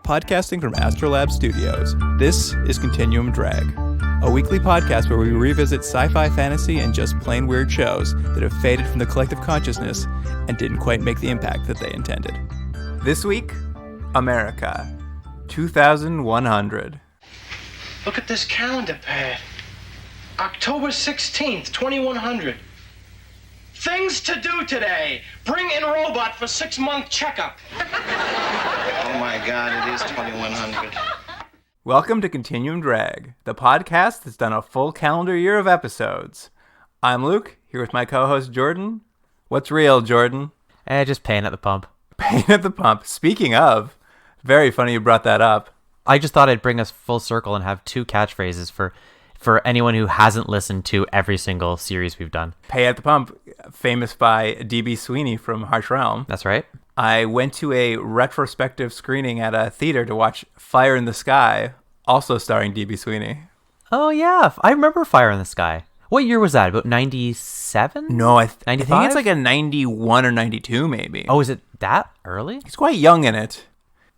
Podcasting from Astrolab Studios, this is Continuum Drag, a weekly podcast where we revisit sci-fi, fantasy, and just plain weird shows that have faded from the collective consciousness and didn't quite make the impact that they intended. This week, America, 2100. Look at this calendar pad. October 16th, 2100. Things to do today. Bring in robot for 6-month checkup. Oh my God, it is 2100. Welcome to Continuum Drag, the podcast that's done a full calendar year of episodes. I'm Luke, here with my co-host Jordan. What's real, Jordan? Just paying at the pump. Paying at the pump. Speaking of, very funny you brought that up. I just thought I'd bring us full circle and have two catchphrases for anyone who hasn't listened to every single series we've done. Pay at the pump, famous by D.B. Sweeney from Harsh Realm. That's right. I went to a retrospective screening at a theater to watch Fire in the Sky, also starring D.B. Sweeney. Oh, yeah. I remember Fire in the Sky. What year was that? About 97? No, I think 95? it's like a 91 or 92 maybe. Oh, is it that early? He's quite young in it.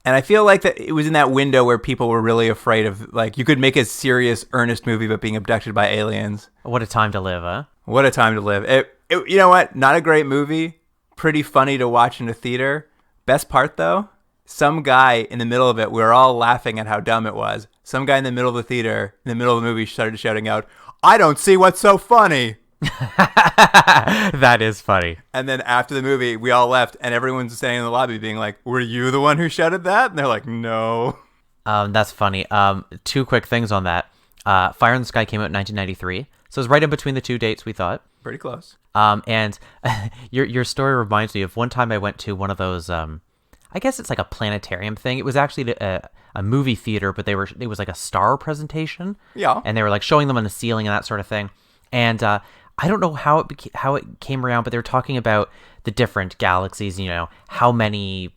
And I feel like that it was in that window where people were really afraid of, like, you could make a serious, earnest movie about being abducted by aliens. What a time to live, huh? What a time to live. You know what? Not a great movie. Pretty funny to watch in a theater. Best part, though, some guy in the middle of it, we were all laughing at how dumb it was. Some guy in the middle of the theater, in the middle of the movie, started shouting out, "I don't see what's so funny." That is funny. And then after the movie, we all left, and everyone's standing in the lobby being like, "Were you the one who shouted that?" And they're like, "No." That's funny. Two quick things on that. Fire in the Sky came out in 1993, so it was right in between the two dates we thought. Pretty close. And your story reminds me of one time I went to one of those, I guess it's like a planetarium thing. It was actually a movie theater, but it was like a star presentation. Yeah. And they were like showing them on the ceiling and that sort of thing. And I don't know how it came around, but they were talking about the different galaxies, how many,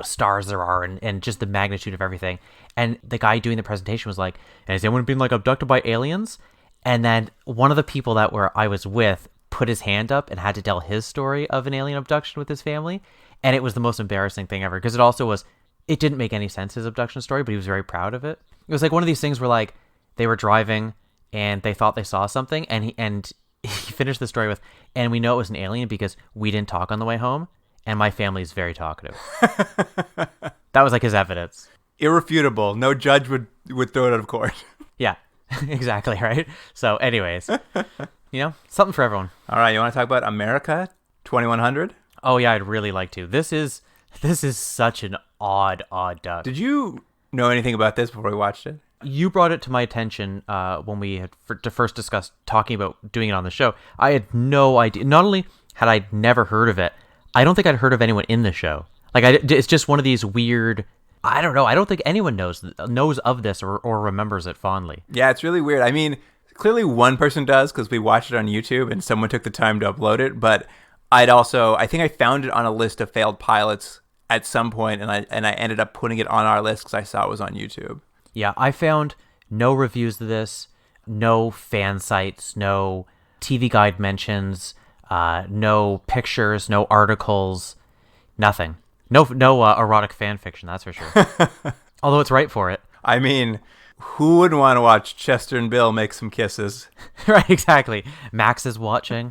stars there are and just the magnitude of everything. And the guy doing the presentation was like, "Has anyone been like abducted by aliens?" And then one of the people that I was with put his hand up and had to tell his story of an alien abduction with his family. And it was the most embarrassing thing ever because it didn't make any sense, his abduction story, but he was very proud of it. It was like one of these things where like they were driving and they thought they saw something and he finished the story with, "And we know it was an alien because we didn't talk on the way home and my family is very talkative." That was like his evidence. Irrefutable. No judge would throw it out of court. Yeah. Exactly, right? So anyways, something for everyone. All right, you want to talk about America 2100? Oh yeah, I'd really like to. This is such an odd duck. Did you know anything about this before we watched it? You brought it to my attention when we had to first discuss talking about doing it on the show. I had no idea. Not only had I never heard of it, I don't think I'd heard of anyone in the show. Like it's just one of these weird. I don't know. I don't think anyone knows of this or remembers it fondly. Yeah, it's really weird. I mean, clearly one person does because we watched it on YouTube and someone took the time to upload it. But I think I found it on a list of failed pilots at some point, and I ended up putting it on our list because I saw it was on YouTube. Yeah, I found no reviews of this, no fan sites, no TV Guide mentions, no pictures, no articles, nothing. No erotic fan fiction, that's for sure. Although it's right for it. I mean, who wouldn't want to watch Chester and Bill make some kisses? Right, exactly. Max is watching.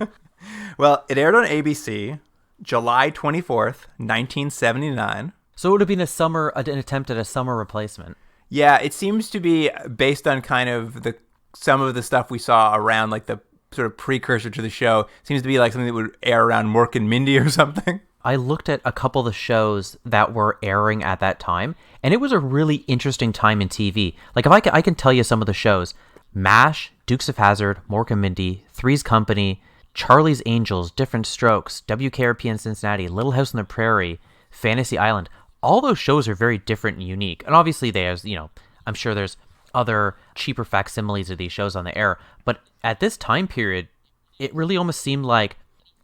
Well, it aired on ABC, July 24th, 1979. So it would have been an attempt at a summer replacement. Yeah, it seems to be based on kind of some of the stuff we saw around, like the sort of precursor to the show. It seems to be like something that would air around Mork and Mindy or something. I looked at a couple of the shows that were airing at that time, and it was a really interesting time in TV. Like, if I can tell you some of the shows: MASH, Dukes of Hazzard, Mork and Mindy, Three's Company, Charlie's Angels, Different Strokes, WKRP in Cincinnati, Little House on the Prairie, Fantasy Island. All those shows are very different and unique. And obviously there's, I'm sure there's other cheaper facsimiles of these shows on the air. But at this time period, it really almost seemed like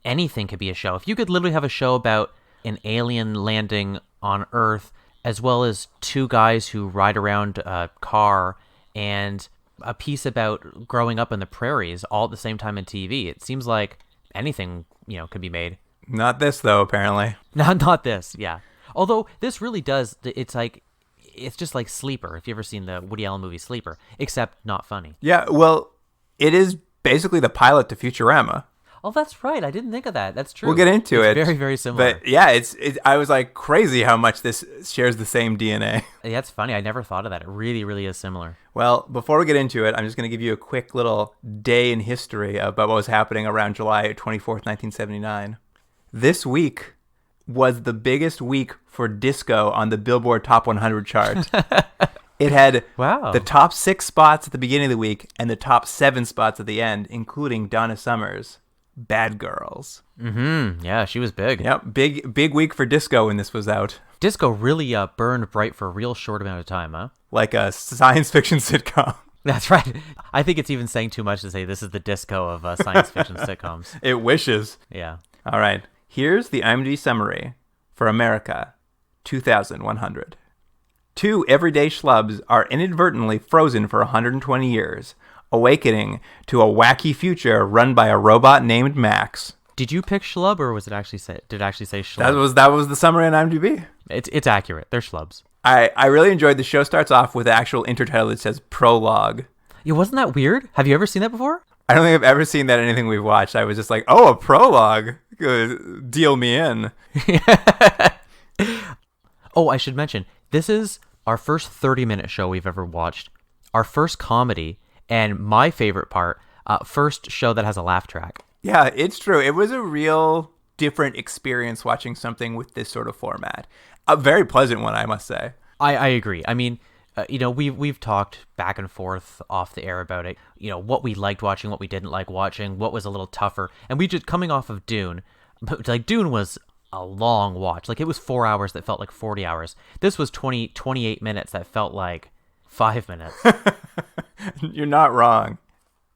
anything could be a show. If you could literally have a show about an alien landing on Earth, as well as two guys who ride around a car, and a piece about growing up in the prairies all at the same time in TV, it seems like anything, could be made. Not this, though, apparently. Not this, yeah. Although this really does, it's just like Sleeper, if you've ever seen the Woody Allen movie Sleeper, except not funny. Yeah, well, it is basically the pilot to Futurama. Oh, that's right. I didn't think of that. That's true. We'll get into it. Very, very similar. But yeah, I was like crazy how much this shares the same DNA. Yeah, it's funny. I never thought of that. It really, really is similar. Well, before we get into it, I'm just going to give you a quick little day in history about what was happening around July 24th, 1979. This week was the biggest week for disco on the Billboard Top 100 chart. It had the top 6 spots at the beginning of the week and the top 7 spots at the end, including Donna Summer's Bad Girls. Mm-hmm. Yeah, she was big. Yep, big week for disco when this was out. Disco really burned bright for a real short amount of time, huh? Like a science fiction sitcom. That's right. I think it's even saying too much to say this is the disco of science fiction sitcoms. It wishes. Yeah. All right. Here's the IMDb summary for America 2100. 2 everyday schlubs are inadvertently frozen for 120 years, awakening to a wacky future run by a robot named Max. Did you pick schlub, or did it actually say schlub? That was the summary on IMDb. It's accurate. They're schlubs. I really enjoyed the show. Starts off with the actual intertitle that says prologue. Yeah, wasn't that weird? Have you ever seen that before? I don't think I've ever seen that in anything we've watched. I was just like, oh, a prologue. Good. Deal me in. Oh, I should mention, this is our first 30-minute show we've ever watched, our first comedy, and my favorite part, first show that has a laugh track. Yeah, it's true. It was a real different experience watching something with this sort of format. A very pleasant one, I must say. I agree. I mean, we've talked back and forth off the air about it. What we liked watching, what we didn't like watching, what was a little tougher. And we just coming off of Dune, but like Dune was a long watch. Like it was 4 hours that felt like 40 hours. This was 28 minutes that felt like 5 minutes. You're not wrong.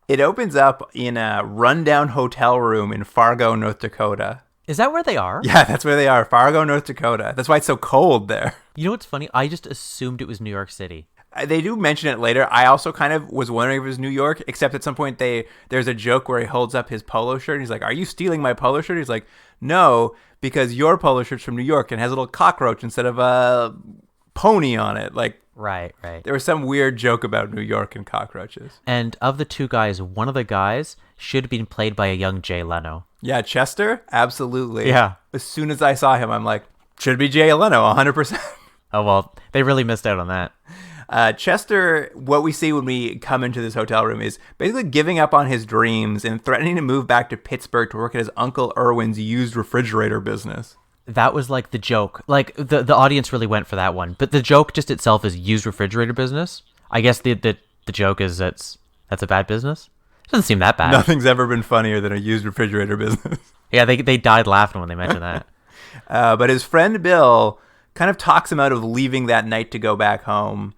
It opens up in a rundown hotel room in Fargo, North Dakota. Is that where they are? Yeah, that's where they are. Fargo, North Dakota. That's why it's so cold there. You know what's funny? I just assumed it was New York City. They do mention it later. I also kind of was wondering if it was New York, except at some point there's a joke where he holds up his polo shirt and he's like, "Are you stealing my polo shirt?" He's like, "No, because your polo shirt's from New York and has a little cockroach instead of a pony on it." Like, Right. there was some weird joke about New York and cockroaches. And of the 2 guys, one of the guys should have been played by a young Jay Leno. Yeah, Chester? Absolutely. Yeah. As soon as I saw him, I'm like, should be Jay Leno, 100%. Oh, well, they really missed out on that. Chester, what we see when we come into this hotel room is basically giving up on his dreams and threatening to move back to Pittsburgh to work at his Uncle Irwin's used refrigerator business. That was like the joke. Like the audience really went for that one. But the joke just itself is used refrigerator business. I guess the joke is that's a bad business. It doesn't seem that bad. Nothing's ever been funnier than a used refrigerator business. Yeah, they died laughing when they mentioned that. But his friend Bill kind of talks him out of leaving that night to go back home.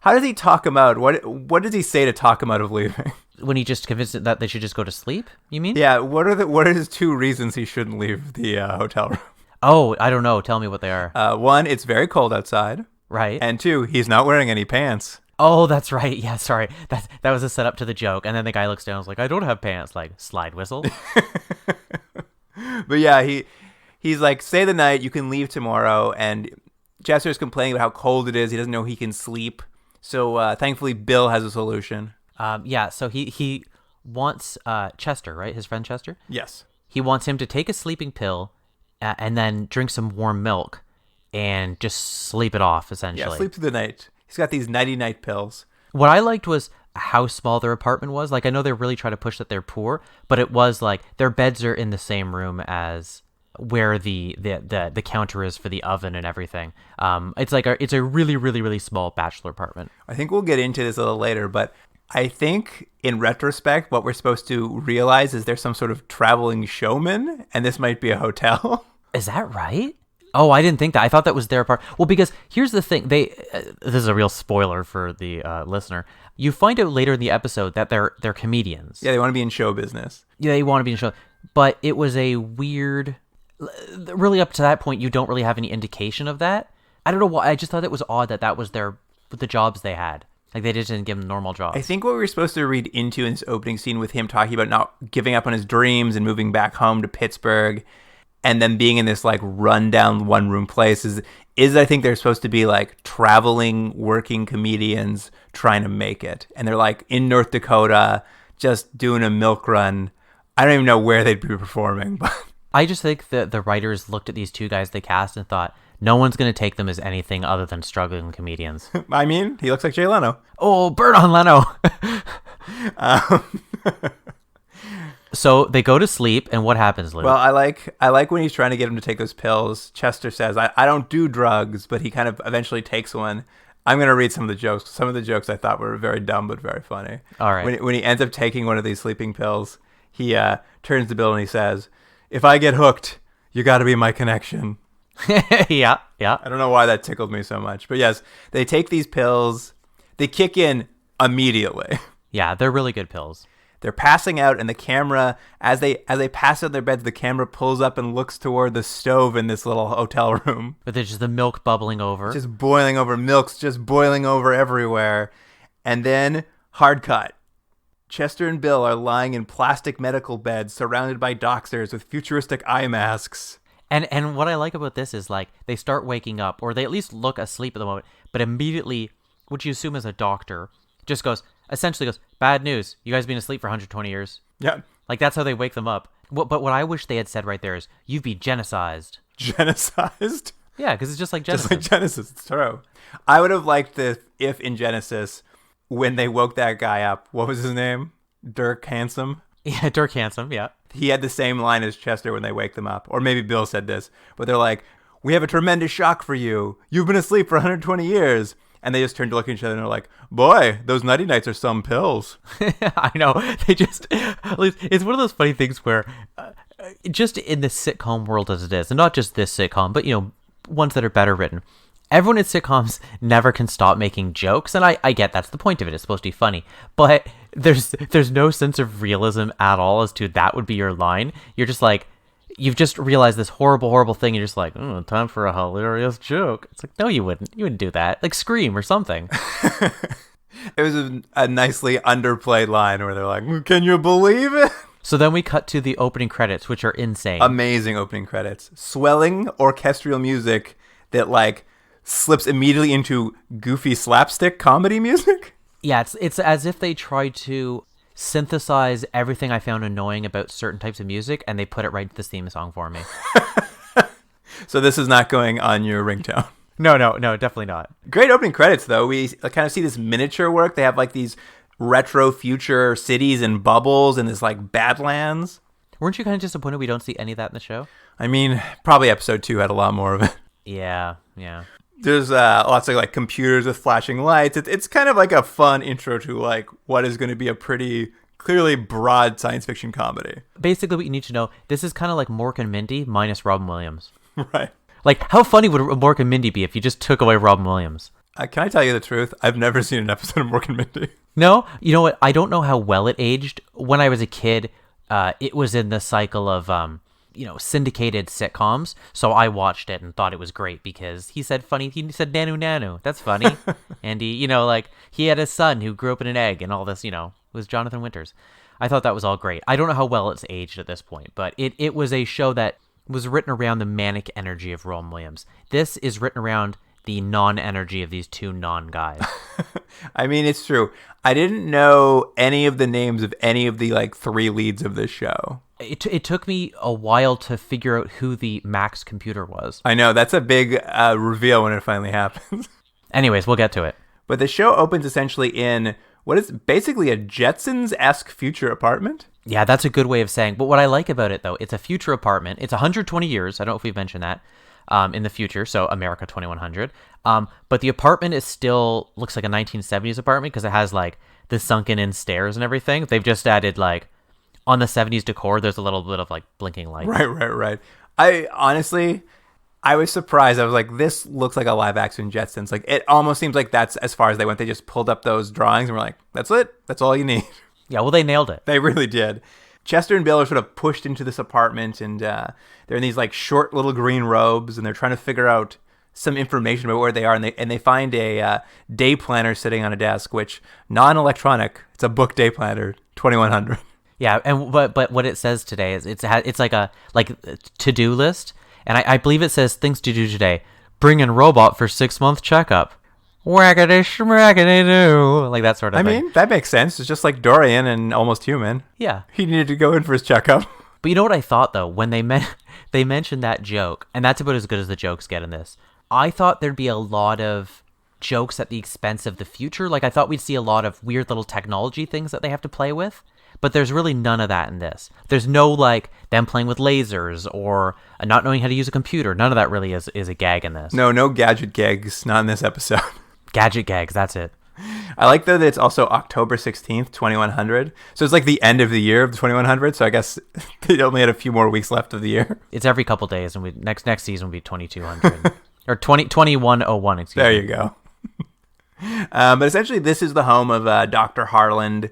How does he talk him out? What does he say to talk him out of leaving? When he just convinced it that they should just go to sleep, you mean? Yeah, what are his 2 reasons he shouldn't leave the hotel room? Oh, I don't know. Tell me what they are. 1, it's very cold outside. Right. And 2, he's not wearing any pants. Oh, that's right. Yeah, sorry. That was a setup to the joke. And then the guy looks down and is like, "I don't have pants." Like, slide whistle. But yeah, he's like, "Stay the night. You can leave tomorrow." And Chester's complaining about how cold it is. He doesn't know he can sleep. So thankfully, Bill has a solution. Yeah, so he wants Chester, right? His friend Chester? Yes. He wants him to take a sleeping pill and then drink some warm milk and just sleep it off, essentially. Yeah, sleep through the night. He's got these nighty-night pills. What I liked was how small their apartment was. Like, I know they really try to push that they're poor, but it was like their beds are in the same room as where the counter is for the oven and everything. It's a really, really, really small bachelor apartment. I think we'll get into this a little later, but I think in retrospect, what we're supposed to realize is there's some sort of traveling showman, and this might be a hotel. Is that right? Oh, I didn't think that. I thought that was their part. Well, because here's the thing. This is a real spoiler for the listener. You find out later in the episode that they're comedians. Yeah, they want to be in show business. Yeah, they want to be in show. But it was a weird... Really, up to that point, you don't really have any indication of that. I don't know why. I just thought it was odd that was the jobs they had. Like they just didn't give him normal jobs. I think what we were supposed to read into in this opening scene with him talking about not giving up on his dreams and moving back home to Pittsburgh and then being in this like rundown one-room place is I think they're supposed to be like traveling working comedians trying to make it. And they're like in North Dakota just doing a milk run. I don't even know where they'd be performing, but I just think that the writers looked at these two guys they cast and thought, no one's going to take them as anything other than struggling comedians. I mean, he looks like Jay Leno. Oh, burn on Leno. So they go to sleep, and what happens, Luke? Well, I like when he's trying to get him to take those pills. Chester says, I don't do drugs, but he kind of eventually takes one. I'm going to read some of the jokes. Some of the jokes I thought were very dumb but very funny. All right. When he ends up taking one of these sleeping pills, he turns to Bill and he says, if I get hooked, you got to be my connection. Yeah. I don't know why that tickled me so much. But yes, they take these pills. They kick in immediately. Yeah, they're really good pills. They're passing out, and the camera, as they pass out their beds, the camera pulls up and looks toward the stove in this little hotel room. But there's just the milk bubbling over. Just boiling over. Milk's just boiling over everywhere. And then, hard cut. Chester and Bill are lying in plastic medical beds surrounded by doctors with futuristic eye masks. And what I like about this is, like, they start waking up, or they at least look asleep at the moment, but immediately, what you assume is a doctor, just essentially goes, bad news, you guys been asleep for 120 years. Yeah. Like, that's how they wake them up. But what I wish they had said right there is, you've been genocided. Genocided? Yeah, because it's just like Genesis. Just like Genesis, it's true. I would have liked this if in Genesis, when they woke that guy up, what was his name? Dirk Handsome? Yeah, Dirk Handsome, yeah. He had the same line as Chester when they wake them up. Or maybe Bill said this. But they're like, we have a tremendous shock for you. You've been asleep for 120 years. And they just turn to look at each other and they're like, boy, those nighty nights are some pills. I know. They just, it's one of those funny things where just in the sitcom world as it is, and not just this sitcom, but, you know, ones that are better written, everyone in sitcoms never can stop making jokes. And I get that's the point of it. It's supposed to be funny. But there's no sense of realism at all as to that would be your line. You're just like, you've just realized this horrible thing. You're just like, time for a hilarious joke. It's like, no, you wouldn't. You wouldn't do that. Like Scream or something. It was a nicely underplayed line where they're like, can you believe it? So then we cut to the opening credits, which are insane. Amazing opening credits. Swelling orchestral music that like slips immediately into goofy slapstick comedy music. Yeah, it's as if they tried to synthesize everything I found annoying about certain types of music, and they put it right into this theme song for me. So this is not going on your ringtone. No, definitely not. Great opening credits, though. We kind of see this miniature work. They have like these retro future cities and bubbles and this like Badlands. Weren't you kind of disappointed we don't see any of that in the show? I mean, probably episode 2 had a lot more of it. Yeah. There's lots of like computers with flashing lights. It's kind of like a fun intro to like what is going to be a pretty clearly broad science fiction comedy. Basically, what you need to know, this is kind of like Mork and Mindy minus Robin Williams. Right. Like, how funny would Mork and Mindy be if you just took away Robin Williams? Can I tell you the truth? I've never seen an episode of Mork and Mindy. No? You know what? I don't know how well it aged. When I was a kid, it was in the cycle of syndicated sitcoms. So I watched it and thought it was great because he said nanu nanu. That's funny. And he had a son who grew up in an egg and all this, was Jonathan Winters. I thought that was all great. I don't know how well it's aged at this point, but it was a show that was written around the manic energy of Robin Williams. This is written around the non-energy of these two non-guys. I mean, it's true. I didn't know any of the names of any of the like 3 leads of this show. It took me a while to figure out who the Max computer was. I know, that's a big reveal when it finally happens. Anyways, we'll get to it. But the show opens essentially in what is basically a Jetsons-esque future apartment. Yeah, that's a good way of saying. But what I like about it, though, it's a future apartment. It's 120 years. I don't know if we've mentioned that. In the future, so America 2100. But the apartment is still looks like a 1970s apartment because it has like the sunken in stairs and everything. They've just added like on the 70s decor, there's a little bit of like blinking lights. Right. I was surprised. I was like, this looks like a live action Jetsons. Like it almost seems like that's as far as they went. They just pulled up those drawings and were like, that's it. That's all you need. Yeah, well, they nailed it. They really did. Chester and Bill are sort of pushed into this apartment, and they're in these like short little green robes, and they're trying to figure out some information about where they are, and they find a day planner sitting on a desk, which non-electronic. It's a book day planner, 2100. Yeah, and but what it says today is it's like a to-do list, and I believe it says things to do today. Bring in robot for 6-month checkup. Whackity schmackity do, like that sort of thing. I mean, that makes sense. It's just like Dorian and Almost Human. Yeah. He needed to go in for his checkup. But you know what I thought, though? When they mentioned that joke, and that's about as good as the jokes get in this, I thought there'd be a lot of jokes at the expense of the future. Like, I thought we'd see a lot of weird little technology things that they have to play with. But there's really none of that in this. There's no, like, them playing with lasers or not knowing how to use a computer. None of that really is a gag in this. No gadget gags. Not in this episode. Gadget gags, that's it. I like, though, that it's also October 16th, 2100. So it's like the end of the year of the 2100. So I guess they only had a few more weeks left of the year. It's every couple days, and next season will be 2200. Or 2101, excuse me. There you go. But essentially, this is the home of Dr. Harland,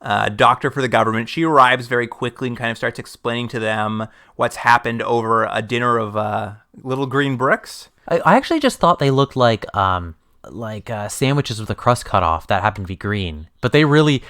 doctor for the government. She arrives very quickly and kind of starts explaining to them what's happened over a dinner of little green bricks. I actually just thought they looked like sandwiches with the crust cut off that happen to be green, but they really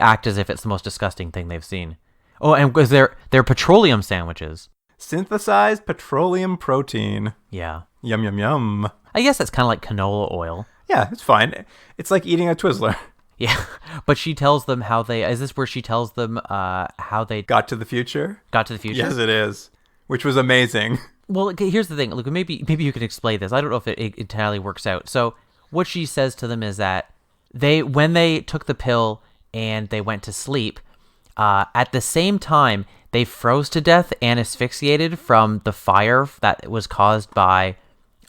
act as if it's the most disgusting thing they've seen. Oh, and because they're petroleum sandwiches. Synthesized petroleum protein. Yeah. Yum, yum, yum. I guess that's kind of like canola oil. Yeah, it's fine. It's like eating a Twizzler. Yeah, but she tells them how they... Is this where she tells them how they... Got to the future? Got to the future? Yes, it is. Which was amazing. Well, okay, here's the thing. Look, maybe you can explain this. I don't know if it entirely works out. So what she says to them is that when they took the pill and they went to sleep, at the same time, they froze to death and asphyxiated from the fire that was caused by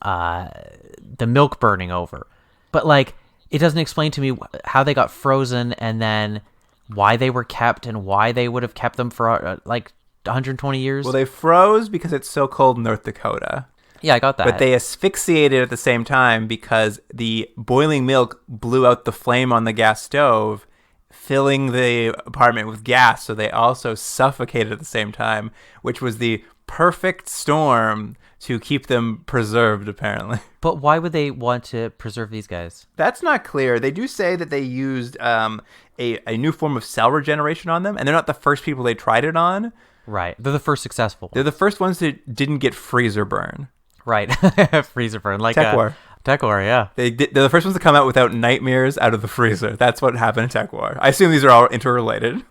the milk burning over. But, like, it doesn't explain to me how they got frozen and then why they were kept and why they would have kept them for, 120 years. Well, they froze because it's so cold in North Dakota. Yeah, I got that. But they asphyxiated at the same time because the boiling milk blew out the flame on the gas stove, filling the apartment with gas. So they also suffocated at the same time, which was the perfect storm to keep them preserved, apparently. But why would they want to preserve these guys? That's not clear. They do say that they used a new form of cell regeneration on them, and they're not the first people they tried it on. Right. They're the first successful ones. They're the first ones that didn't get freezer burn. Right. Freezer burn. Like Tech War. Tech War, yeah. They're the first ones to come out without nightmares out of the freezer. That's what happened in Tech War. I assume these are all interrelated.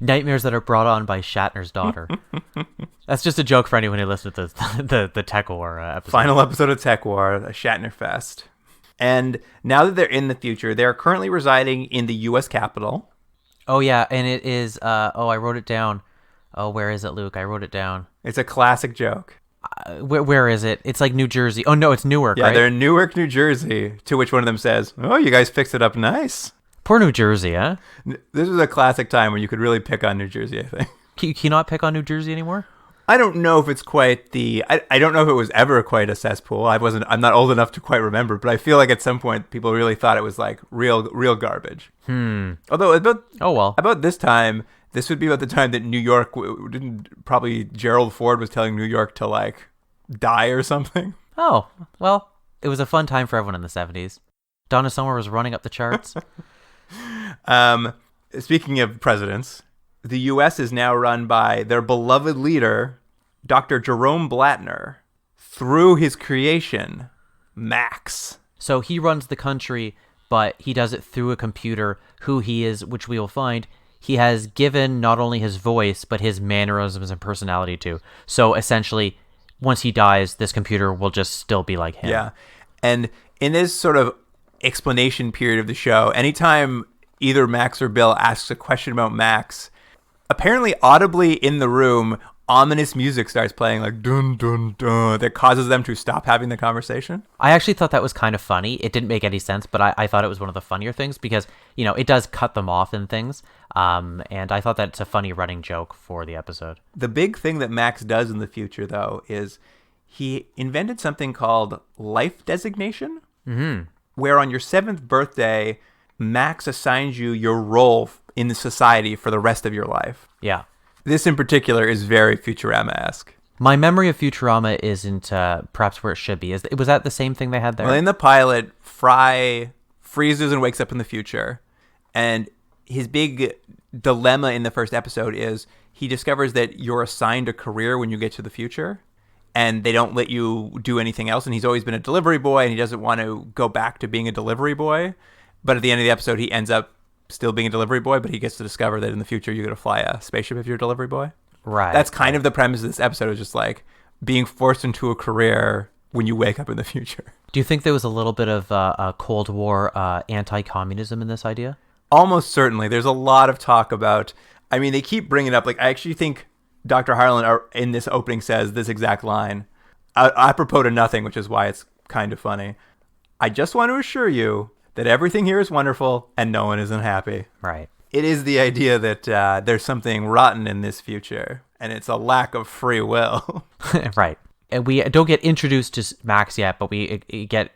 Nightmares that are brought on by Shatner's daughter. That's just a joke for anyone who listened to the Tech War episode. Final episode of Tech War, a Shatner Fest. And now that they're in the future, they're currently residing in the U.S. Capitol. Oh, yeah, and it is... I wrote it down. Oh, where is it, Luke? I wrote it down. It's a classic joke. Where is it? It's like New Jersey. Oh, no, it's Newark, yeah, right? They're in Newark, New Jersey, to which one of them says, "Oh, you guys fixed it up nice." Poor New Jersey, huh? This was a classic time when you could really pick on New Jersey, I think. Can you not pick on New Jersey anymore? I don't know if it's quite I don't know if it was ever quite a cesspool. I'm not old enough to quite remember, but I feel like at some point people really thought it was like real garbage. Although about this time, this would be about the time that New York probably Gerald Ford was telling New York to like die or something. Oh, well, it was a fun time for everyone in the 70s. Donna Summer was running up the charts. Speaking of presidents, the U.S. is now run by their beloved leader, Dr. Jerome Blattner, through his creation, Max. So he runs the country, but he does it through a computer who he is, which we will find, he has given not only his voice, but his mannerisms and personality to. So essentially, once he dies, this computer will just still be like him. Yeah. And in this sort of explanation period of the show, anytime either Max or Bill asks a question about Max, apparently audibly in the room, ominous music starts playing, like dun dun dun, that causes them to stop having the conversation. I actually thought that was kind of funny. It didn't make any sense, but I thought it was one of the funnier things because, you know, it does cut them off in things. And I thought that's a funny running joke for the episode. The big thing that Max does in the future, though, is he invented something called life designation, where on your 7th birthday, Max assigns you your role in the society for the rest of your life. Yeah. This in particular is very Futurama-esque. My memory of Futurama isn't perhaps where it should be. Was that the same thing they had there? Well, in the pilot, Fry freezes and wakes up in the future. And his big dilemma in the first episode is he discovers that you're assigned a career when you get to the future. And they don't let you do anything else. And he's always been a delivery boy, and he doesn't want to go back to being a delivery boy. But at the end of the episode, he ends up still being a delivery boy, but he gets to discover that in the future, you're going to fly a spaceship if you're a delivery boy. Right. That's kind of the premise of this episode, is just like being forced into a career when you wake up in the future. Do you think there was a little bit of a Cold War anti-communism in this idea? Almost certainly. There's a lot of talk about, I mean, they keep bringing up, like, I actually think Dr. Harlan in this opening says this exact line, apropos to nothing, which is why it's kind of funny. I just want to assure you that everything here is wonderful and no one is unhappy. Right. It is the idea that there's something rotten in this future, and it's a lack of free will. Right. And we don't get introduced to Max yet, but we get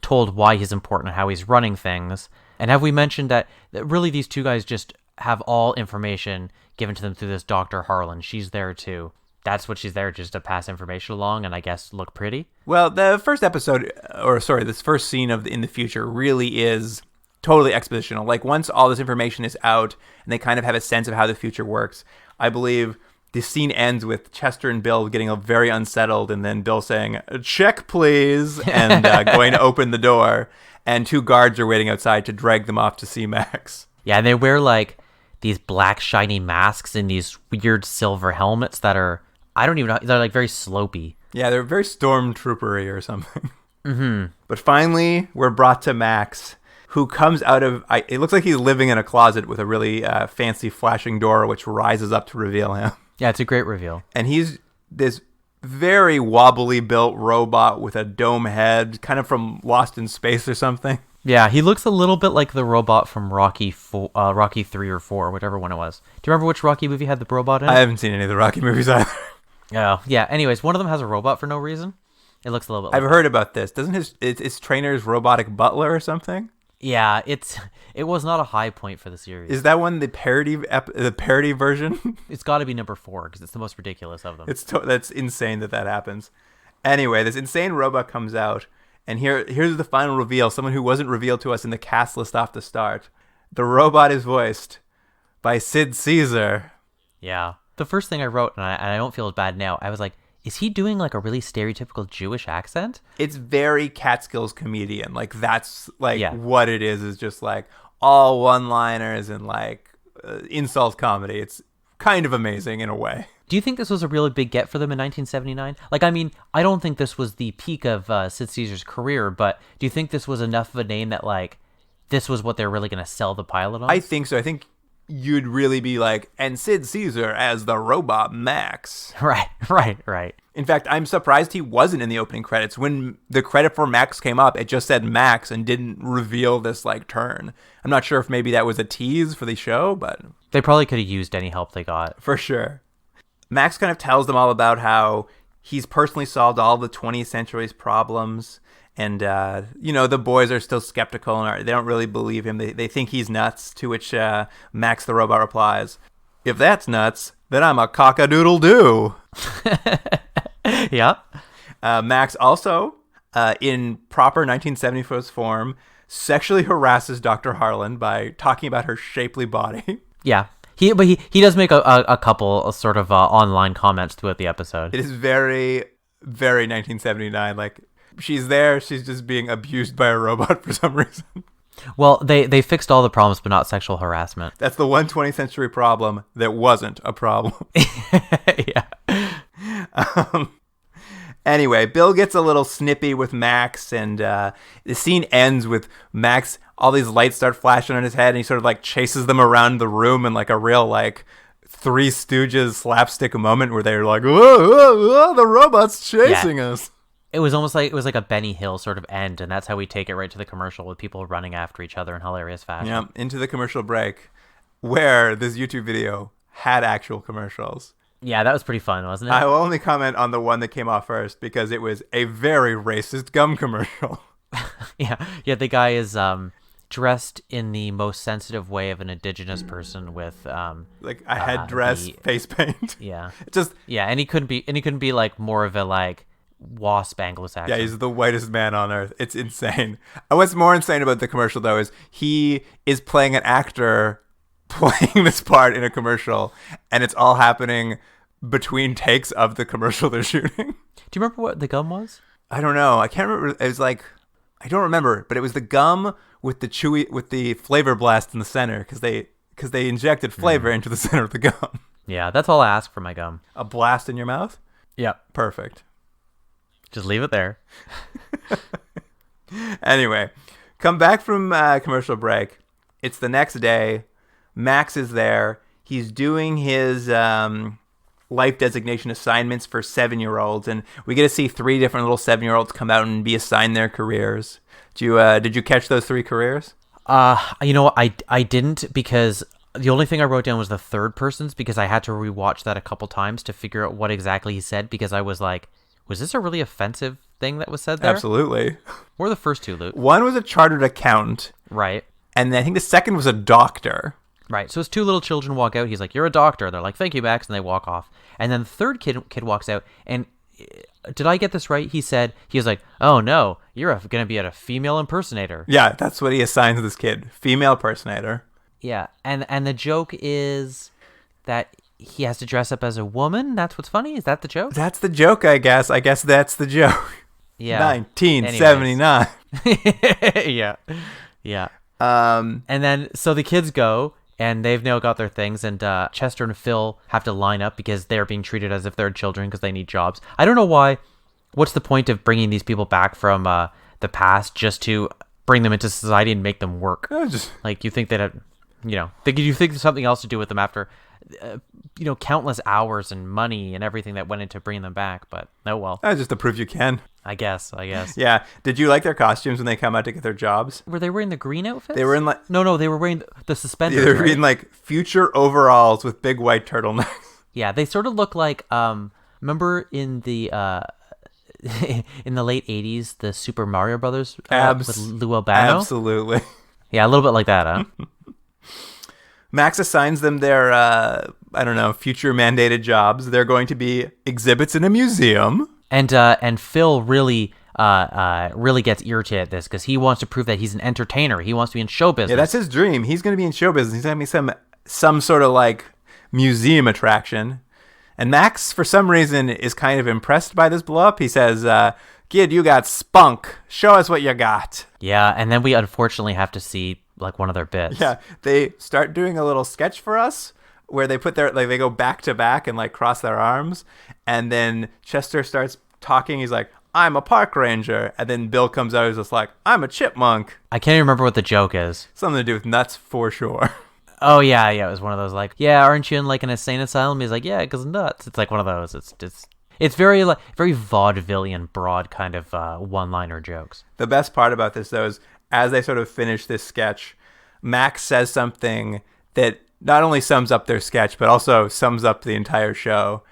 told why he's important and how he's running things. And have we mentioned that really these two guys just have all information given to them through this Dr. Harlan? She's there too. That's what she's there, just to pass information along and I guess look pretty. Well, the first episode, this first scene of in the future really is totally expositional. Like, once all this information is out and they kind of have a sense of how the future works, I believe the scene ends with Chester and Bill getting very unsettled, and then Bill saying, "Check, please," and going to open the door, and two guards are waiting outside to drag them off to see Max. Yeah, and they wear like these black shiny masks and these weird silver helmets that are, I don't even know, they're like very slopey. Yeah, they're very stormtroopery or something. Mm-hmm. But finally, we're brought to Max, who comes out of, it looks like he's living in a closet with a really fancy flashing door, which rises up to reveal him. Yeah, it's a great reveal. And he's this very wobbly built robot with a dome head, kind of from Lost in Space or something. Yeah, he looks a little bit like the robot from Rocky 3 or 4, whichever one it was. Do you remember which Rocky movie had the robot in it? I haven't seen any of the Rocky movies either. Oh, yeah. Anyways, one of them has a robot for no reason. It looks a little bit like I've heard about this. Doesn't his trainer's robotic butler or something? Yeah, it was not a high point for the series. Is that one the parody version? It's got to be number 4 because it's the most ridiculous of them. That's insane that happens. Anyway, this insane robot comes out, and here's the final reveal. Someone who wasn't revealed to us in the cast list off the start. The robot is voiced by Sid Caesar. Yeah. The first thing I wrote, and I don't feel as bad now, I was like, is he doing like a really stereotypical Jewish accent? It's very Catskills comedian. Like, that's like Yeah. what it is just like all one-liners and like insult comedy. It's kind of amazing in a way. Do you think this was a really big get for them in 1979? Like, I mean, I don't think this was the peak of Sid Caesar's career, but do you think this was enough of a name that like this was what they're really going to sell the pilot on? I think so. I think you'd really be like, and Sid Caesar as the robot Max. Right. In fact, I'm surprised he wasn't in the opening credits. When the credit for Max came up, it just said Max and didn't reveal this like turn. I'm not sure if maybe that was a tease for the show, but They probably could have used any help they got. for sure. Max kind of tells them all about how he's personally solved all the 20th century's problems. And, the boys are still skeptical and they don't really believe him. They think he's nuts, to which Max the robot replies, "If that's nuts, then I'm a cock-a-doodle-doo." Yeah. Max also, in proper 1974 form, sexually harasses Dr. Harlan by talking about her shapely body. Yeah. He does make a couple of sort of online comments throughout the episode. It is very, very 1979. Like, she's there, she's just being abused by a robot for some reason. Well, they fixed all the problems, but not sexual harassment. That's the one 20th century problem that wasn't a problem. Yeah. Anyway, Bill gets a little snippy with Max, and the scene ends with Max, all these lights start flashing on his head, and he sort of like chases them around the room in like a real like Three Stooges slapstick moment where they're like, whoa, whoa, whoa, the robot's chasing us. It was almost like a Benny Hill sort of end, and that's how we take it right to the commercial with people running after each other in hilarious fashion. Yeah, into the commercial break, where this YouTube video had actual commercials. Yeah, that was pretty fun, wasn't it? I will only comment on the one that came off first because it was a very racist gum commercial. Yeah. The guy is dressed in the most sensitive way of an indigenous person with like a headdress, face paint. Yeah. Just and he couldn't be like more of a like wasp Anglo-Saxon. Yeah, he's the whitest man on earth. It's insane. And what's more insane about the commercial, though, is he is playing an actor playing this part in a commercial, and it's all happening between takes of the commercial they're shooting. Do you remember what the gum was? I don't know. I can't remember. It was like, I don't remember, but it was the gum with the flavor blast in the center because they injected flavor into the center of the gum. Yeah, that's all I ask for my gum. A blast in your mouth? Yep. Perfect. Just leave it there. Anyway, come back from commercial break. It's the next day. Max is there. He's doing his life designation assignments for 7-year-olds, and we get to see 3 different little 7-year-olds come out and be assigned their careers. Did you catch those 3 careers? You know what? I didn't, because the only thing I wrote down was the third person's, because I had to rewatch that a couple times to figure out what exactly he said, because I was like, was this a really offensive thing that was said there? Absolutely. What were the first 2, Luke? One was a chartered accountant. Right. And I think the second was a doctor. Right. So his 2 little children walk out. He's like, "You're a doctor." They're like, "Thank you, Max," and they walk off. And then the third kid walks out, and did I get this right? He was like, "Oh no, you're going to be a female impersonator." Yeah, that's what he assigns this kid. Female impersonator. Yeah. And the joke is that he has to dress up as a woman. That's what's funny. Is that the joke? That's the joke, I guess. I guess that's the joke. Yeah. 1979. Yeah. And then so the kids go, and they've now got their things, and Chester and Phil have to line up because they're being treated as if they're children because they need jobs. I don't know why. What's the point of bringing these people back from the past just to bring them into society and make them work? Like, you think that, you think there's something else to do with them after, countless hours and money and everything that went into bringing them back, but oh well. That's just to prove you can. I guess. Yeah. Did you like their costumes when they come out to get their jobs? Were they wearing the green outfits? They were in like... No, they were wearing the suspenders, They were right? in like future overalls with big white turtlenecks. Yeah, they sort of look like, remember in the in the late 80s, the Super Mario Brothers with Lou Albano? Absolutely. Yeah, a little bit like that, huh? Max assigns them their, future mandated jobs. They're going to be exhibits in a museum. And Phil really gets irritated at this because he wants to prove that he's an entertainer. He wants to be in show business. Yeah, that's his dream. He's going to be in show business. He's going to be some sort of like museum attraction. And Max, for some reason, is kind of impressed by this blow up. He says, "Kid, you got spunk. Show us what you got." Yeah, and then we unfortunately have to see like one of their bits. Yeah, they start doing a little sketch for us where they put they go back to back and like cross their arms, and then Chester starts talking. He's like, "I'm a park ranger," and then Bill comes out. He's just like, "I'm a chipmunk." I can't even remember what the joke is. Something to do with nuts for sure. Oh yeah, it was one of those like, "Yeah, aren't you in like an insane asylum?" He's like, "Yeah, because nuts." It's like one of those. It's very like very vaudevillian, broad kind of one-liner jokes. The best part about this though is as they sort of finish this sketch, Max says something that not only sums up their sketch, but also sums up the entire show.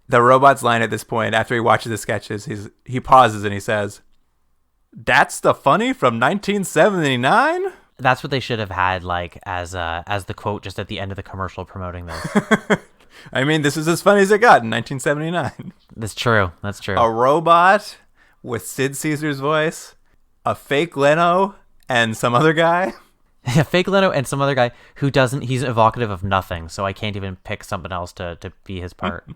The robot's line at this point, after he watches the sketches, he pauses and he says, "That's the funny from 1979?" That's what they should have had like as the quote just at the end of the commercial promoting this. I mean, this is as funny as it got in 1979. That's true. A robot with Sid Caesar's voice, a fake Leno, and some other guy. Yeah, fake Leno and some other guy who he's evocative of nothing, so I can't even pick something else to be his part.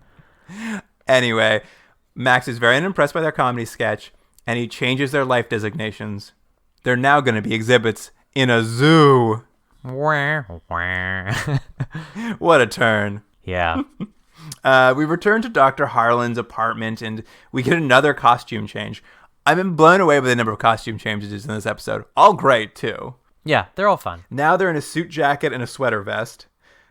Anyway, Max is very unimpressed by their comedy sketch, and he changes their life designations. They're now going to be exhibits in a zoo. What a turn. Yeah. We return to Dr. Harlan's apartment, and we get another costume change. I've been blown away by the number of costume changes in this episode. All great, too. Yeah, they're all fun. Now they're in a suit jacket and a sweater vest.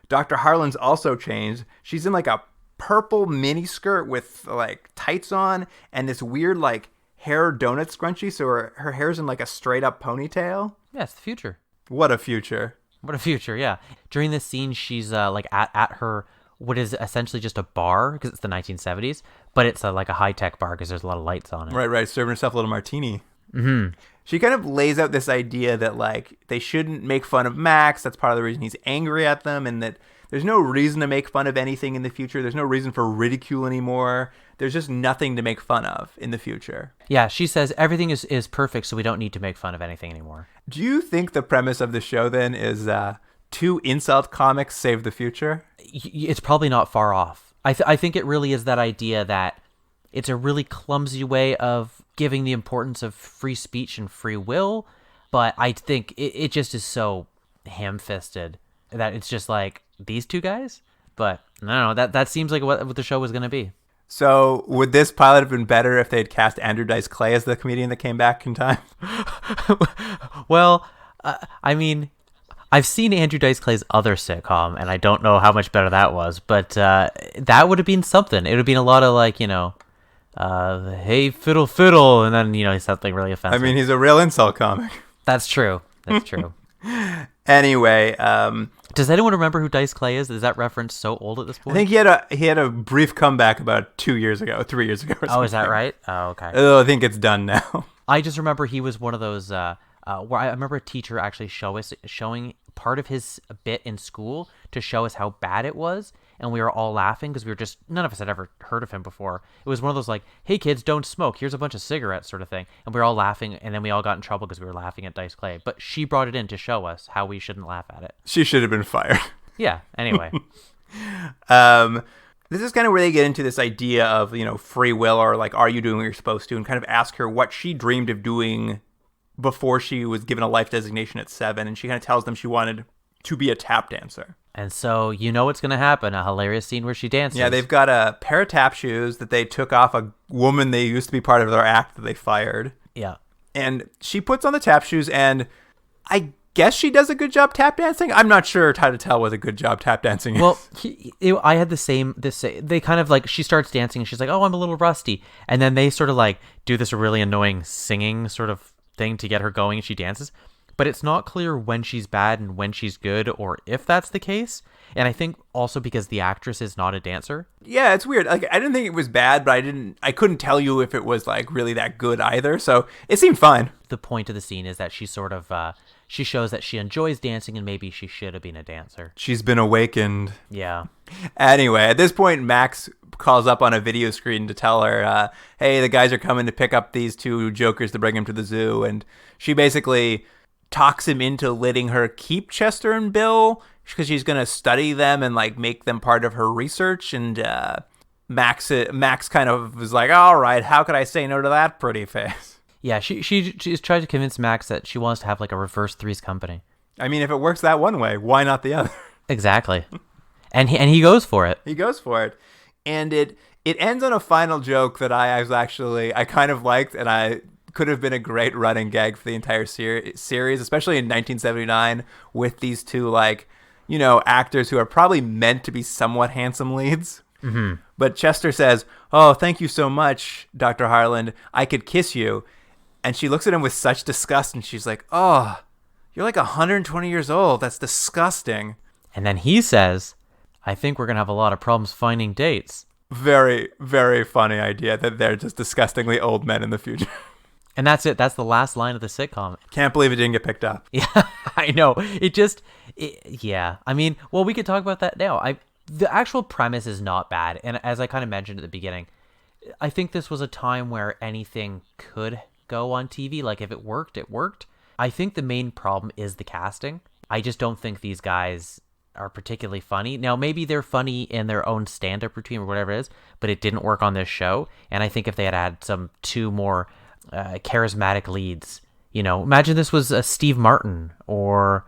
Dr. Harlan's also changed. She's in like a purple miniskirt with like tights on and this weird like hair donut scrunchie. So her hair's in like a straight up ponytail. Yeah, it's the future. What a future. What a future, yeah. During this scene, she's like at her, what is essentially just a bar because it's the 1970s, but it's like a high-tech bar because there's a lot of lights on it. Right. Serving herself a little martini. Mm-hmm. she kind of lays out this idea that like they shouldn't make fun of Max. That's part of the reason he's angry at them, and that there's no reason to make fun of anything in the future. There's no reason for ridicule anymore. There's just nothing to make fun of in the future. Yeah, she says everything is perfect, so we don't need to make fun of anything anymore. Do you think the premise of the show then is two insult comics save the future? It's probably not far off. I think it really is that idea that it's a really clumsy way of giving the importance of free speech and free will, but I think it just is so ham-fisted that it's just like these two guys. But I don't know, that seems like what the show was going to be. So would this pilot have been better if they'd cast Andrew Dice Clay as the comedian that came back in time? Well, I mean, I've seen Andrew Dice Clay's other sitcom, and I don't know how much better that was, but that would have been something. It would have been a lot of like, hey, fiddle, fiddle, and then, something really offensive. I mean, he's a real insult comic. That's true. That's true. Anyway, does anyone remember who Dice Clay is? Is that reference so old at this point? I think he had a brief comeback about 3 years ago or something. Oh, is that right? Oh, okay. Oh, I think it's done now. I just remember he was one of those where I remember a teacher actually showing part of his bit in school to show us how bad it was, and we were all laughing because none of us had ever heard of him before. It was one of those like, hey kids, don't smoke, here's a bunch of cigarettes sort of thing, and we were all laughing, and then we all got in trouble because we were laughing at Dice Clay, but she brought it in to show us how we shouldn't laugh at it. She should have been fired. Yeah, anyway. This is kind of where they get into this idea of, free will, or like, are you doing what you're supposed to, and kind of ask her what she dreamed of doing before she was given a life designation at 7, and she kind of tells them she wanted to be a tap dancer. And so what's going to happen, a hilarious scene where she dances. Yeah, they've got a pair of tap shoes that they took off a woman they used to be part of their act that they fired. Yeah. And she puts on the tap shoes, and I guess she does a good job tap dancing. I'm not sure how to tell what a good job tap dancing is. Well, I had they kind of like, she starts dancing and she's like, oh, I'm a little rusty. And then they sort of like do this really annoying singing sort of thing to get her going, and she dances. But it's not clear when she's bad and when she's good, or if that's the case. And I think also because the actress is not a dancer. Yeah, it's weird. Like, I didn't think it was bad, but I couldn't tell you if it was like really that good either. So it seemed fine. The point of the scene is that she sort of she shows that she enjoys dancing, and maybe she should have been a dancer. She's been awakened. Yeah. Anyway, at this point, Max calls up on a video screen to tell her, hey, the guys are coming to pick up these two jokers to bring them to the zoo. And she basically talks him into letting her keep Chester and Bill because she's going to study them and like make them part of her research. And Max kind of was like, all right, how could I say no to that pretty face? Yeah, she's trying to convince Max that she wants to have like a reverse Three's Company. I mean, if it works that one way, why not the other? Exactly. And he goes for it. He goes for it. And it ends on a final joke that I kind of liked, and I could have been a great running gag for the entire series, especially in 1979 with these two, like, actors who are probably meant to be somewhat handsome leads. Mm-hmm. But Chester says, oh, thank you so much, Dr. Harland. I could kiss you. And she looks at him with such disgust, and she's like, oh, you're like 120 years old. That's disgusting. And then he says, I think we're going to have a lot of problems finding dates. Very, very funny idea that they're just disgustingly old men in the future. And that's it. That's the last line of the sitcom. Can't believe it didn't get picked up. Yeah, I know. Yeah. I mean, well, we could talk about that now. The actual premise is not bad. And as I kind of mentioned at the beginning, I think this was a time where anything could go on TV. Like, if it worked, it worked. I think the main problem is the casting. I just don't think these guys are particularly funny. Now, maybe they're funny in their own stand-up routine or whatever it is, but it didn't work on this show. And I think if they had two more charismatic leads, imagine this was Steve Martin or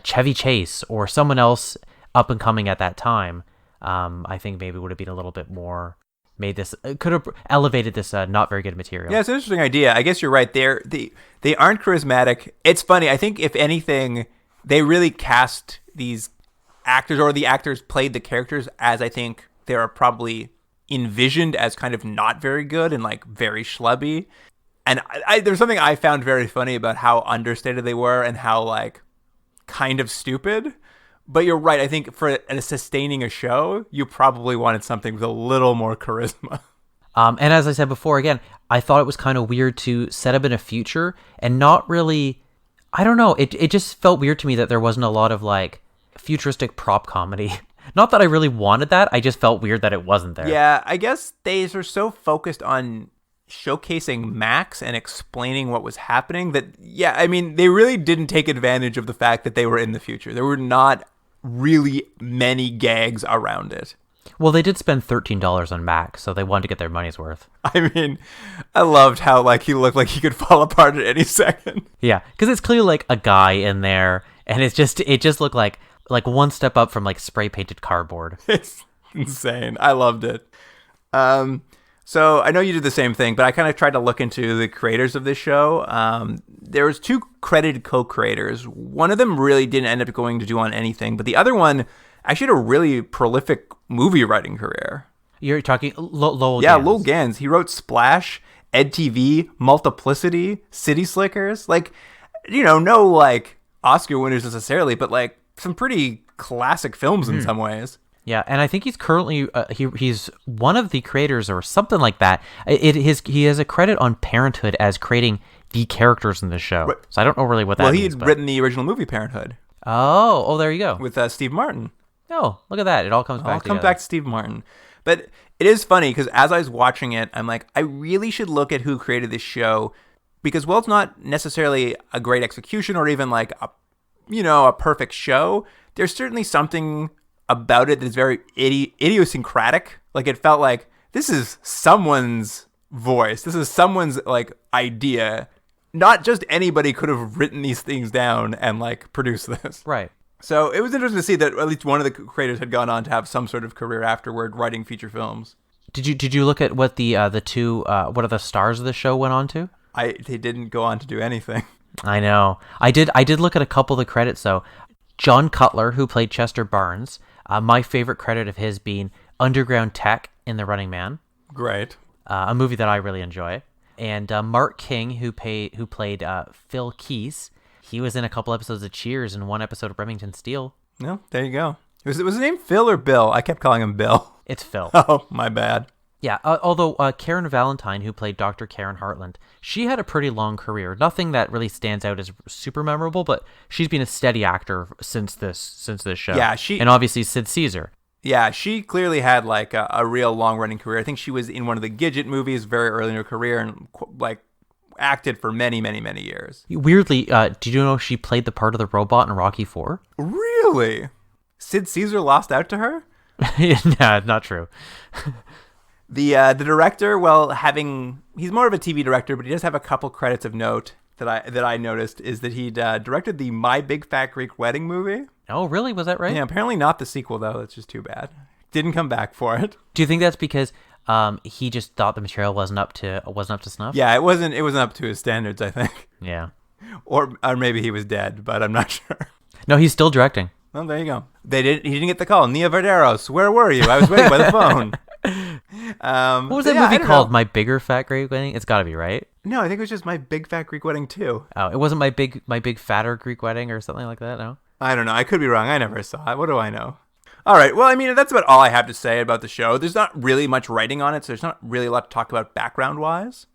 Chevy Chase or someone else up and coming at that time. I think maybe would have been a little bit more could have elevated this not very good material. Yeah, it's an interesting idea. I guess you're right. They aren't charismatic. It's funny. I think if anything, they really cast these actors, or the actors played the characters as I think they are probably envisioned as kind of not very good and like very schlubby. And there's something I found very funny about how understated they were and how like kind of stupid. But you're right. I think for sustaining a show, you probably wanted something with a little more charisma. And as I said before, again, I thought it was kind of weird to set up in a future and not really, I don't know, it just felt weird to me that there wasn't a lot of like futuristic prop comedy. Not that I really wanted that, I just felt weird that it wasn't there. Yeah, I guess they were so focused on showcasing Max and explaining what was happening that, yeah, I mean, they really didn't take advantage of the fact that they were in the future. There were not really many gags around it. Well, they did spend $13 on Max, so they wanted to get their money's worth. I mean, I loved how like he looked like he could fall apart at any second. Yeah, because it's clearly like a guy in there, and it just looked like one step up from like spray painted cardboard. It's insane. I loved it. So I know you did the same thing, but I kind of tried to look into the creators of this show. There was 2 credited co-creators. One of them really didn't end up going to do on anything, but the other one actually had a really prolific movie writing career. You're talking Lowell Yeah, Gans. Lowell Gans. He wrote Splash, EdTV, Multiplicity, City Slickers. Like, you know, no like Oscar winners necessarily, but like some pretty classic films in some ways. Yeah, and I think he's currently he's one of the creators or something like that. He has a credit on Parenthood as creating the characters in the show. Right. So I don't know really what that means. Well, he had written the original movie Parenthood Oh, there you go. with Steve Martin. Oh, look at that. It all comes back I'll come together. back to Steve Martin. But it is funny because as I was watching it, I'm like, I really should look at who created this show because while it's not necessarily a great execution or even like a perfect show, there's certainly something about it that's very idiosyncratic. Like it felt like this is someone's voice. This is someone's like idea. Not just anybody could have written these things down and like produced this. Right. So it was interesting to see that at least one of the creators had gone on to have some sort of career afterward writing feature films. Did you look at what the 2 what are the stars of the show went on to? They didn't go on to do anything. I know. I did look at a couple of the credits though. John Cutler, who played Chester Barnes, my favorite credit of his being Underground Tech in The Running Man. Great. A movie that I really enjoy. And Mark King, who played Phil Keese, he was in a couple episodes of Cheers and one episode of Remington Steele. No, there you go. Was his name Phil or Bill? I kept calling him Bill. It's Phil. Oh, my bad. Yeah, although Karen Valentine, who played Dr. Karen Hartland, she had a pretty long career. Nothing that really stands out as super memorable, but she's been a steady actor since this show. Yeah, and obviously Sid Caesar. Yeah, she clearly had like a real long-running career. I think she was in one of the Gidget movies very early in her career and like acted for many, many, many years. Weirdly, did you know she played the part of the robot in Rocky IV? Really? Sid Caesar lost out to her? Nah, not true. The director, he's more of a TV director, but he does have a couple credits of note that I noticed is that he directed the My Big Fat Greek Wedding movie. Oh, really? Was that right? Yeah, apparently not the sequel though. That's just too bad. Didn't come back for it. Do you think that's because he just thought the material wasn't up to snuff? Yeah, it wasn't up to his standards, I think. Yeah. Or maybe he was dead, but I'm not sure. No, he's still directing. Well, there you go. He didn't get the call. Nia Verderos, where were you? I was waiting by the phone. What was that movie called? My Bigger Fat Greek Wedding? It's got to be, right? No, I think it was just My Big Fat Greek Wedding 2. Oh, it wasn't my big fatter Greek wedding or something like that. No. I don't know. I could be wrong. I never saw it. What do I know? All right. Well, I mean, that's about all I have to say about the show. There's not really much writing on it, so there's not really a lot to talk about background-wise.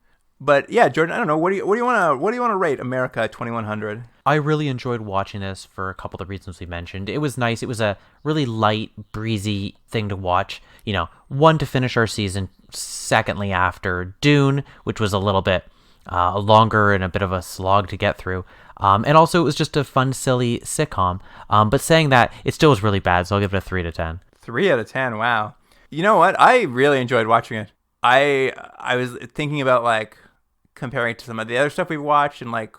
But yeah, Jordan, I don't know. What do you want to rate America 2100? I really enjoyed watching this for a couple of the reasons we mentioned. It was nice. It was a really light, breezy thing to watch. You know, one, to finish our season. Secondly, after Dune, which was a little bit longer and a bit of a slog to get through. And also, it was just a fun, silly sitcom. But saying that, it still was really bad, so I'll give it a 3 out of 10. 3 out of 10. Wow. You know what? I really enjoyed watching it. I was thinking about like comparing it to some of the other stuff we've watched, and like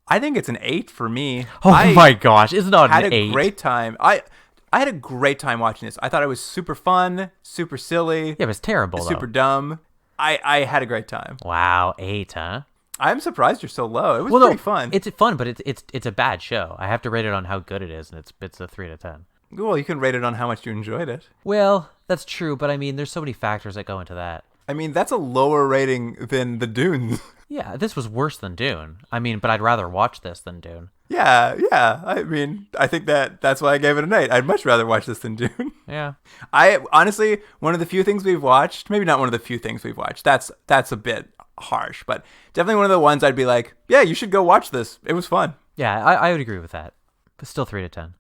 I think it's an 8 for me. Oh my gosh, it's not an 8. I had a great time. I had a great time watching this. I thought it was super fun, super silly. Yeah, it was terrible though. Super dumb. I had a great time. Wow, 8, huh? I'm surprised you're so low. It was pretty fun. It's fun, but it's a bad show. I have to rate it on how good it is, and it's a 3 out of 10. Well, you can rate it on how much you enjoyed it. Well, that's true, but I mean, there's so many factors that go into that. I mean, that's a lower rating than the Dunes. Yeah, this was worse than Dune. I mean, but I'd rather watch this than Dune. Yeah. I mean, I think that's why I gave it an 8. I'd much rather watch this than Dune. Yeah. I honestly, one of the few things we've watched, maybe not one of the few things we've watched. That's a bit harsh, but definitely one of the ones I'd be like, yeah, you should go watch this. It was fun. Yeah, I would agree with that. But still 3 to 10.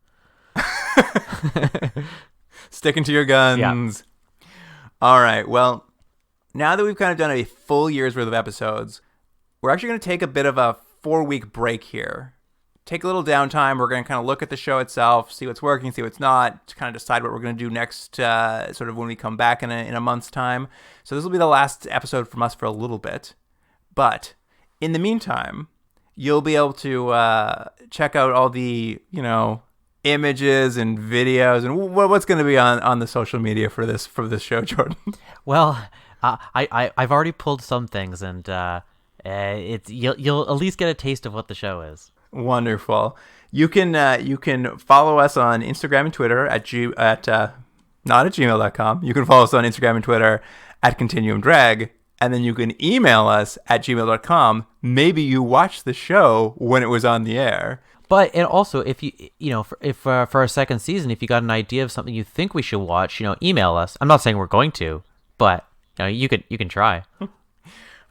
Sticking to your guns. Yeah. All right. Well, now that we've kind of done a full year's worth of episodes, we're actually going to take a bit of a 4-week break here. Take a little downtime. We're going to kind of look at the show itself, see what's working, see what's not, to kind of decide what we're going to do next, sort of when we come back in a month's time. So this will be the last episode from us for a little bit. But in the meantime, you'll be able to check out all the, images and videos and what's going to be on the social media for this show, Jordan. Well, I've already pulled some things, and you'll at least get a taste of what the show is. Wonderful. You can follow us on Instagram and Twitter not at gmail.com. You can follow us on Instagram and Twitter at Continuum Drag, and then you can email us at gmail.com. Maybe you watched the show when it was on the air. But and also, if for our second season, if you got an idea of something you think we should watch, email us. I'm not saying we're going to, but you can try.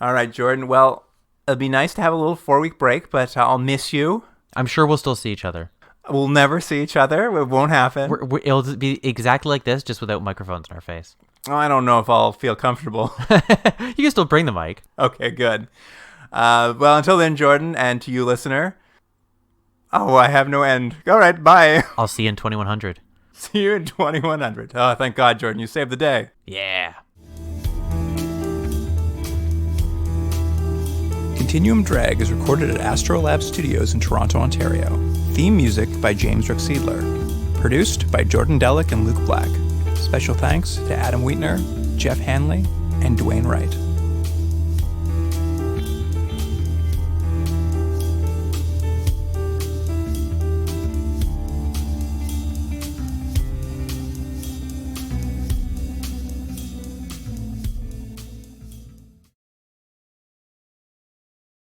All right, Jordan. Well, it'd be nice to have a little 4-week break, but I'll miss you. I'm sure we'll still see each other. We'll never see each other. It won't happen. It'll be exactly like this, just without microphones in our face. Oh, I don't know if I'll feel comfortable. You can still bring the mic. Okay, good. Well, until then, Jordan, and to you, listener. Oh, I have no end. All right, bye. I'll see you in 2100. See you in 2100. Oh, thank God, Jordan. You saved the day. Yeah. Continuum Drag is recorded at Astrolab Studios in Toronto, Ontario. Theme music by James Ruxedler. Produced by Jordan Delic and Luke Black. Special thanks to Adam Wheatner, Jeff Hanley, and Dwayne Wright.